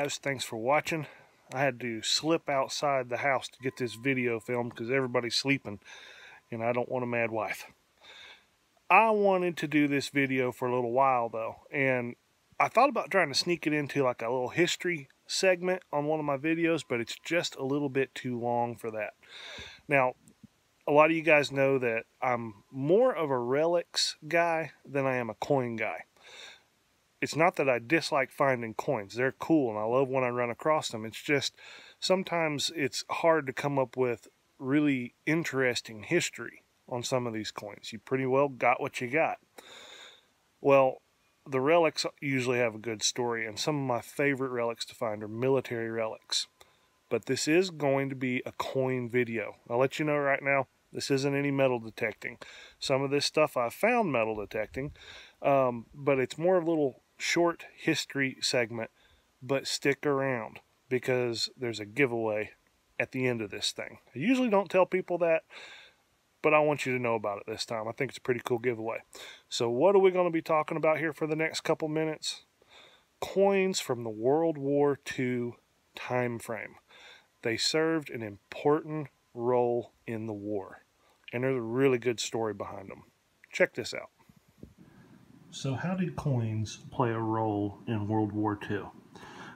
guys, thanks for watching. I had to slip outside the house to get this video filmed because everybody's sleeping and I don't want a mad wife. I wanted to do this video for a little while though, and I thought about trying to sneak it into like a little history segment on one of my videos, but it's just a little bit too long for that. Now, a lot of you guys know that I'm more of a relics guy than I am a coin guy. It's not that I dislike finding coins. They're cool and I love when I run across them. It's just sometimes it's hard to come up with really interesting history on some of these coins. You pretty well got what you got. Well, the relics usually have a good story, and some of my favorite relics to find are military relics. But this is going to be a coin video. I'll let you know right now, this isn't any metal detecting. Some of this stuff I found metal detecting, but it's more of a little short history segment. But stick around because there's a giveaway at the end of this thing. I usually don't tell people that, but I want you to know about it this time. I think it's a pretty cool giveaway. So what are we going to be talking about here for the next couple minutes? Coins from the World War II time frame. They served an important role in the war, and there's a really good story behind them. Check this out. So how did coins play a role in World War II?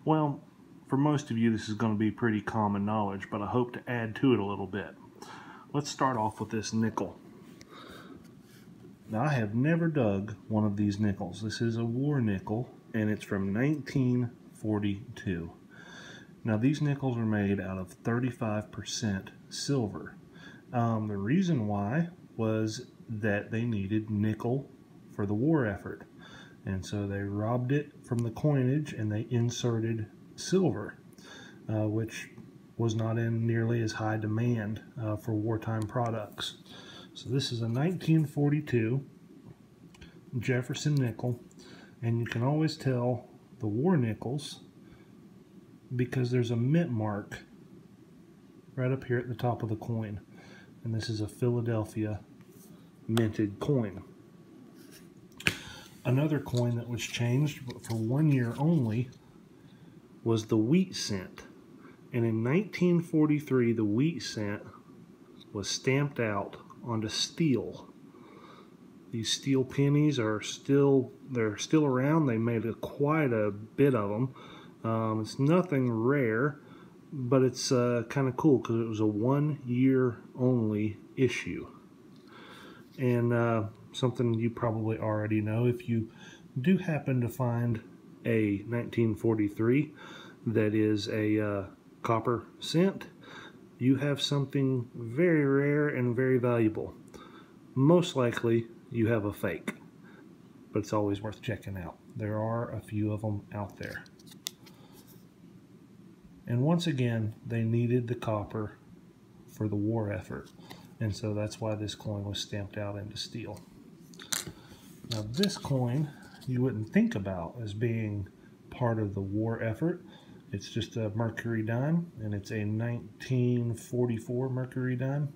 Well, for most of you this is going to be pretty common knowledge, but I hope to add to it a little bit. Let's start off with this nickel. Now, I have never dug one of these nickels. This is a war nickel, and it's from 1942. Now, these nickels are made out of 35% silver. The reason why was that they needed nickel for the war effort. And so they robbed it from the coinage and they inserted silver, which was not in nearly as high demand for wartime products. So this is a 1942 Jefferson nickel, and you can always tell the war nickels because there's a mint mark right up here at the top of the coin, and this is a Philadelphia minted coin. Another coin that was changed for 1 year only was the wheat cent. And in 1943, the wheat cent was stamped out onto steel. These steel pennies are still around. They made quite a bit of them. It's nothing rare, but it's kind of cool because it was a 1 year only issue. And something you probably already know, if you do happen to find a 1943 that is a copper cent, you have something very rare and very valuable. Most likely you have a fake, but it's always worth checking out. There are a few of them out there. And once again, they needed the copper for the war effort, and so that's why this coin was stamped out into steel. Now, this coin you wouldn't think about as being part of the war effort. It's just a mercury dime, and it's a 1944 mercury dime.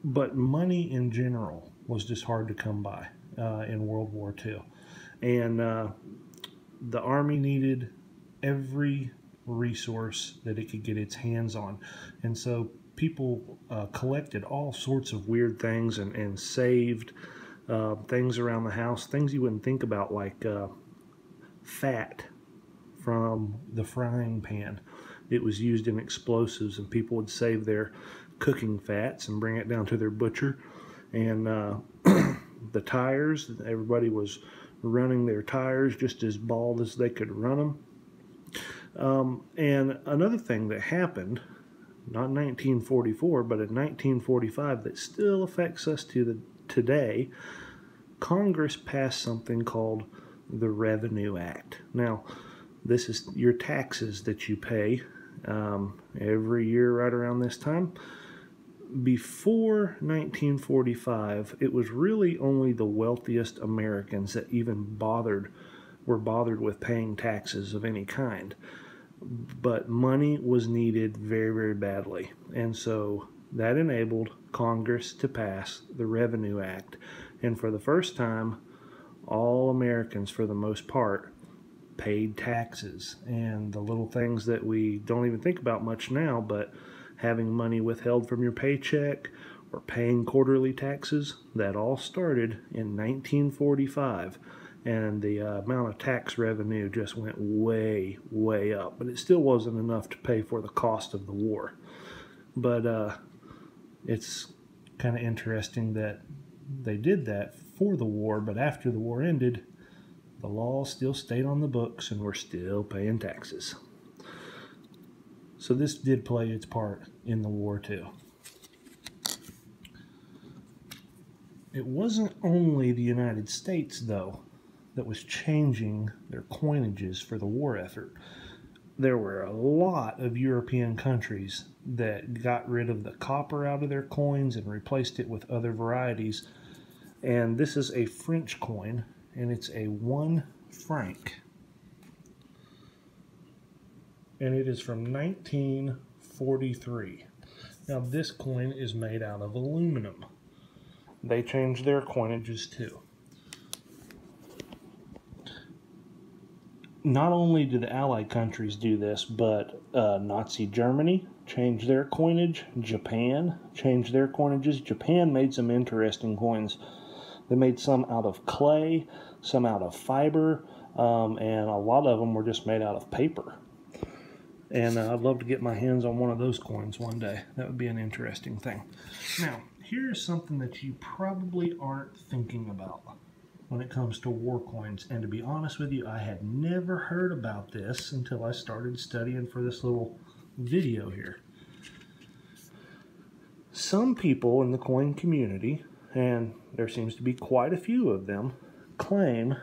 But money in general was just hard to come by in World War II. And the Army needed every resource that it could get its hands on. And so people collected all sorts of weird things and saved things around the house, things you wouldn't think about, like fat from the frying pan. It was used in explosives, and people would save their cooking fats and bring it down to their butcher. And the tires, everybody was running their tires just as bald as they could run them. And another thing that happened, not in 1944, but in 1945, that still affects us to today, Congress passed something called the Revenue Act. Now, this is your taxes that you pay every year right around this time. Before 1945, it was really only the wealthiest Americans that even were bothered with paying taxes of any kind. But money was needed very, very badly. And so that enabled Congress to pass the Revenue Act. And for the first time, all Americans, for the most part, paid taxes, and the little things that we don't even think about much now, but having money withheld from your paycheck or paying quarterly taxes, that all started in 1945, and the amount of tax revenue just went way, way up, but it still wasn't enough to pay for the cost of the war. But it's kind of interesting that they did that for the war, but after the war ended, the law still stayed on the books and we're still paying taxes. So this did play its part in the war too. It wasn't only the United States, though, that was changing their coinages for the war effort. There were a lot of European countries that got rid of the copper out of their coins and replaced it with other varieties. And this is a French coin, and it's a 1 franc. And it is from 1943. Now this coin is made out of aluminum. They changed their coinages too. Not only did the Allied countries do this, but Nazi Germany changed their coinage. Japan changed their coinages. Japan made some interesting coins. They made some out of clay, some out of fiber, and a lot of them were just made out of paper. And I'd love to get my hands on one of those coins one day. That would be an interesting thing. Now, here's something that you probably aren't thinking about when it comes to war coins. And to be honest with you, I had never heard about this until I started studying for this little video here. Some people in the coin community, and there seems to be quite a few of them, claim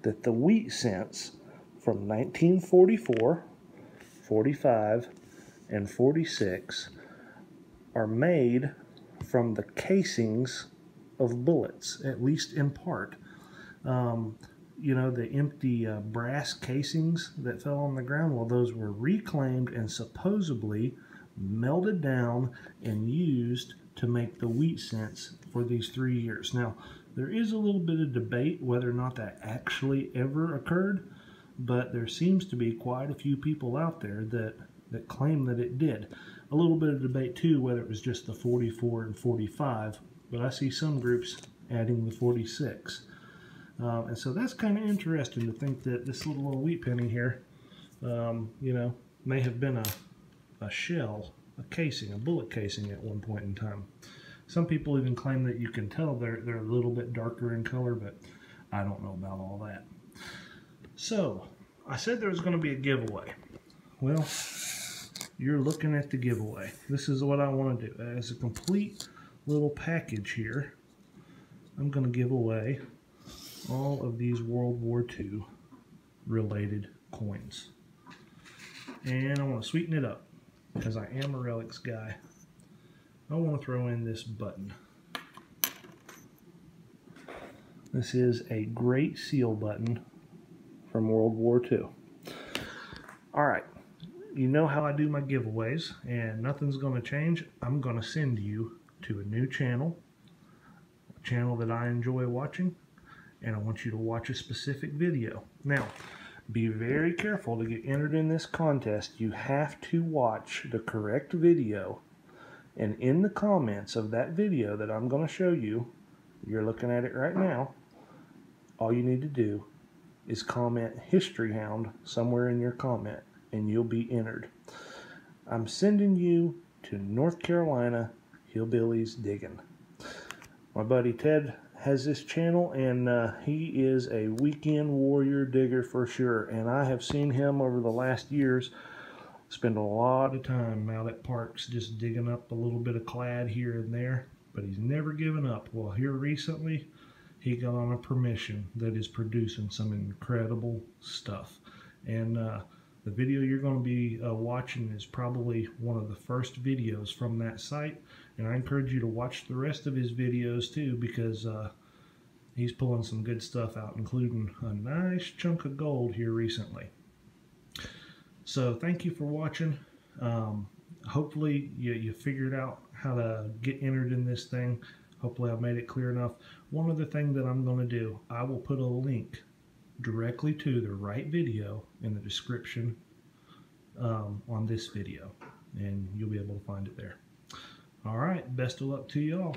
that the wheat cents from 1944, 45, and 46 are made from the casings of bullets, at least in part. You know, the empty brass casings that fell on the ground, well, those were reclaimed and supposedly melted down and used to make the wheat cents for these 3 years. Now, there is a little bit of debate whether or not that actually ever occurred, but there seems to be quite a few people out there that claim that it did. A little bit of debate too whether it was just the 44 and 45, but I see some groups adding the 46. And so that's kind of interesting to think that this little wheat penny here, you know, may have been a shell, a casing, a bullet casing at one point in time. Some people even claim that you can tell they're a little bit darker in color, but I don't know about all that. So, I said there was going to be a giveaway. Well, you're looking at the giveaway. This is what I want to do. As a complete little package here, I'm going to give away all of these World War II related coins. And I want to sweeten it up because I am a relics guy. I want to throw in this button. This is a Great Seal button from World War II. Alright, you know how I do my giveaways, and nothing's going to change. I'm going to send you to a new channel, a channel that I enjoy watching, and I want you to watch a specific video. Now, be very careful to get entered in this contest. You have to watch the correct video, and in the comments of that video that I'm going to show you, you're looking at it right now, all you need to do is comment History Hound somewhere in your comment, and you'll be entered. I'm sending you to North Carolina Hillbillys Diggin. My buddy Ted has this channel, and he is a weekend warrior digger for sure, and I have seen him over the last years spend a lot of time out at parks just digging up a little bit of clad here and there, but he's never given up. Well, here recently he got on a permission that is producing some incredible stuff, and the video you're going to be watching is probably one of the first videos from that site, and I encourage you to watch the rest of his videos too, because he's pulling some good stuff out, including a nice chunk of gold here recently. So thank you for watching. Hopefully you figured out how to get entered in this thing. Hopefully I've made it clear enough. One other thing that I'm going to do, I will put a link directly to the right video in the description on this video, and you'll be able to find it there. All right, best of luck to you all.